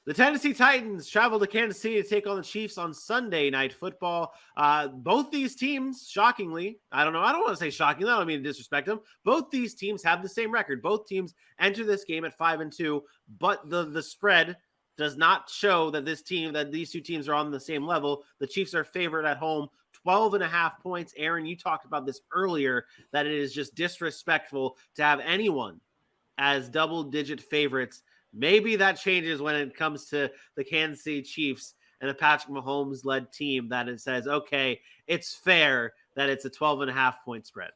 The Tennessee Titans travel to Kansas City to take on the Chiefs on Sunday Night Football. Both these teams, shockingly, I don't want to say shockingly, I don't mean to disrespect them. Both these teams have the same record. Both teams enter this game at 5-2, but the spread does not show that these two teams are on the same level. The Chiefs are favored at home, 12.5 points. Aaron, you talked about this earlier, that it is just disrespectful to have anyone as double-digit favorites. Maybe that changes when it comes to the Kansas City Chiefs and a Patrick Mahomes-led team, that it says, okay, it's fair that it's a 12.5-point spread.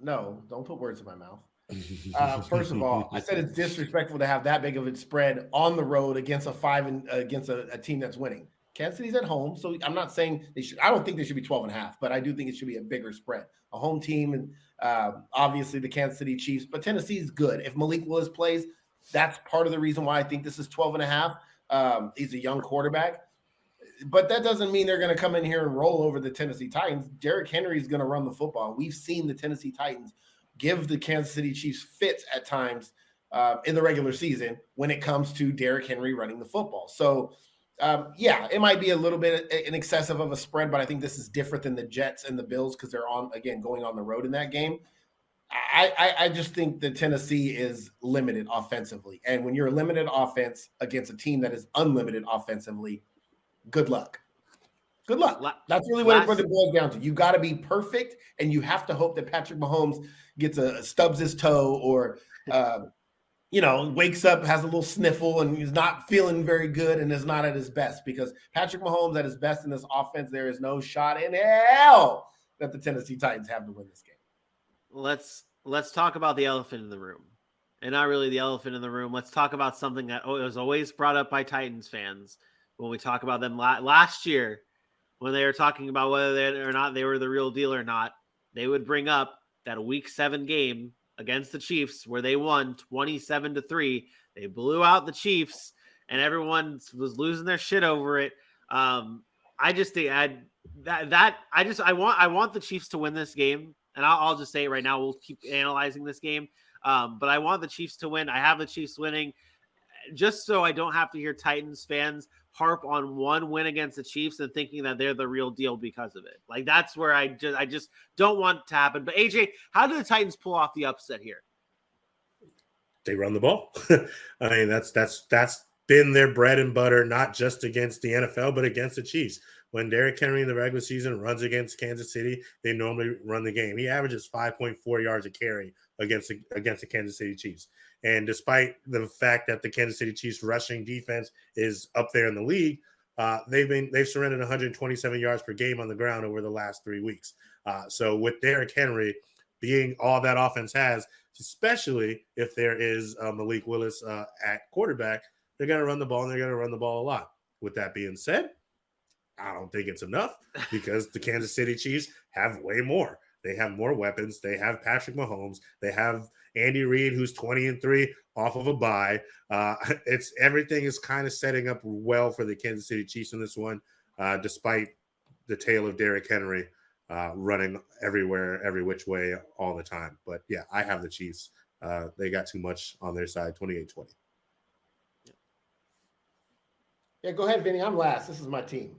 No, don't put words in my mouth. First of all, I said it's disrespectful to have that big of a spread on the road against a team that's winning. Kansas City's at home, so I'm not saying they should. I don't think they should be 12.5, but I do think it should be a bigger spread. A home team, and obviously the Kansas City Chiefs, but Tennessee's good. If Malik Willis plays, that's part of the reason why I think this is 12.5. He's a young quarterback, but that doesn't mean they're going to come in here and roll over the Tennessee Titans. Derrick Henry is going to run the football. We've seen the Tennessee Titans give the Kansas City Chiefs fits at times in the regular season when it comes to Derrick Henry running the football. So, it might be a little bit in excessive of a spread, but I think this is different than the Jets and the Bills because they're going on the road in that game. I just think that Tennessee is limited offensively. And when you're a limited offense against a team that is unlimited offensively, good luck. Good luck. That's really what it boils down to. You got to be perfect, and you have to hope that Patrick Mahomes stubs his toe or wakes up, has a little sniffle, and he's not feeling very good and is not at his best, because Patrick Mahomes at his best in this offense, there is no shot in hell that the Tennessee Titans have to win this game. Let's talk about the elephant in the room. And not really the elephant in the room. Let's talk about something that was always brought up by Titans fans when we talk about them last year, when they were talking about whether or not they were the real deal or not. They would bring up that Week 7 game against the Chiefs where they won 27-3. They blew out the Chiefs, and everyone was losing their shit over it. I just think I want the Chiefs to win this game, and I'll just say it right now. We'll keep analyzing this game, but I want the Chiefs to win. I have the Chiefs winning, just so I don't have to hear Titans fans harp on one win against the Chiefs and thinking that they're the real deal because of it. Like, that's where I just don't want it to happen. But AJ, how do the Titans pull off the upset here? They run the ball. I mean, that's been their bread and butter, not just against the NFL, but against the Chiefs. When Derrick Henry in the regular season runs against Kansas City, they normally run the game. He averages 5.4 yards a carry against the Kansas City Chiefs. And despite the fact that the Kansas City Chiefs rushing defense is up there in the league, they've surrendered 127 yards per game on the ground over the last 3 weeks. So with Derrick Henry being all that offense has, especially if there is Malik Willis at quarterback, they're going to run the ball, and they're going to run the ball a lot. With that being said, I don't think it's enough, because the Kansas City Chiefs have way more. They have more weapons. They have Patrick Mahomes. They have Andy Reid, who's 20-3 off of a bye. Everything is kind of setting up well for the Kansas City Chiefs in this one, despite the tale of Derrick Henry running everywhere, every which way, all the time. But yeah, I have the Chiefs. They got too much on their side, 28-20. Yeah, go ahead, Vinny. I'm last. This is my team.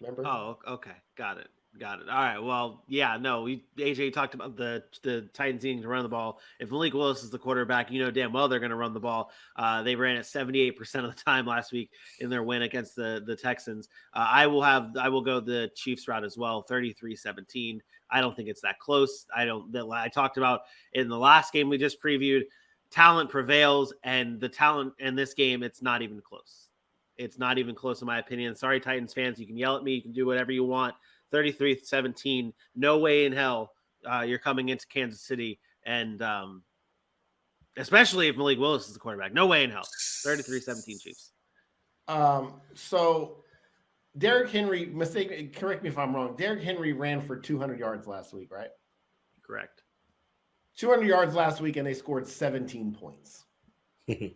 Remember? Oh, okay. Got it. All right. Well, yeah, no, AJ talked about the Titans needing to run the ball. If Malik Willis is the quarterback, you know damn well they're going to run the ball. They ran it 78% of the time last week in their win against the Texans. I will go the Chiefs route as well, 33-17. I don't think it's that close. I talked about in the last game we just previewed, talent prevails, and the talent in this game, it's not even close. It's not even close in my opinion. Sorry, Titans fans. You can yell at me. You can do whatever you want. 33-17. No way in hell you're coming into Kansas City, and especially if Malik Willis is the quarterback. No way in hell. 33-17 Chiefs. So Derrick Henry, correct me if I'm wrong, Derrick Henry ran for 200 yards last week, right? Correct. 200 yards last week, and they scored 17 points.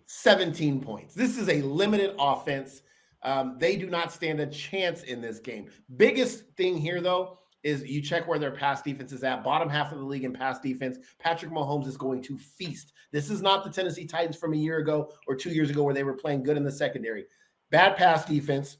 17 points. This is a limited offense. They do not stand a chance in this game. Biggest thing here, though, is you check where their pass defense is at, bottom half of the league in pass defense. Patrick Mahomes is going to feast. This is not the Tennessee Titans from a year ago or 2 years ago where they were playing good in the secondary. Bad pass defense.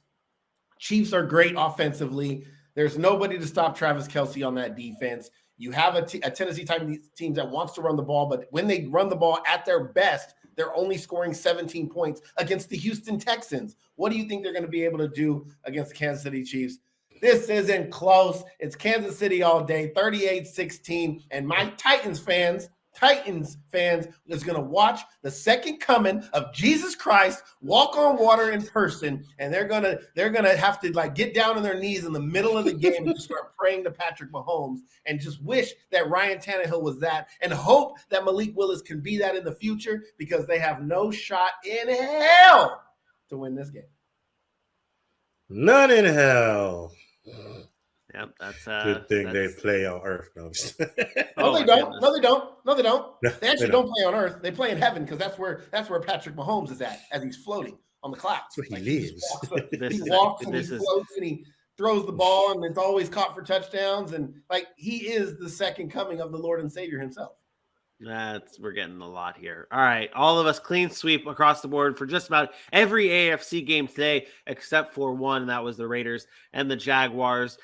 Chiefs are great offensively. There's nobody to stop Travis Kelce on that defense. You have a Tennessee Titans team that wants to run the ball, but when they run the ball at their best, they're only scoring 17 points against the Houston Texans. What do you think they're going to be able to do against the Kansas City Chiefs? This isn't close. It's Kansas City all day, 38-16. And my Titans fans is going to watch the second coming of Jesus Christ walk on water in person, and they're going to have to like get down on their knees in the middle of the game and just start praying to Patrick Mahomes and just wish that Ryan Tannehill was that and hope that Malik Willis can be that in the future, because they have no shot in hell to win this game. None in hell. Yep, that's good thing they play on Earth. No, they don't. No, they don't. No, They actually don't play on Earth. They play in heaven, because that's where Patrick Mahomes is at as he's floating on the clouds. That's where he lives. He walks and he floats and he throws the ball, and it's always caught for touchdowns. And like, he is the second coming of the Lord and Savior himself. We're getting a lot here. All right, all of us clean sweep across the board for just about every AFC game today, except for one, and that was the Raiders and the Jaguars.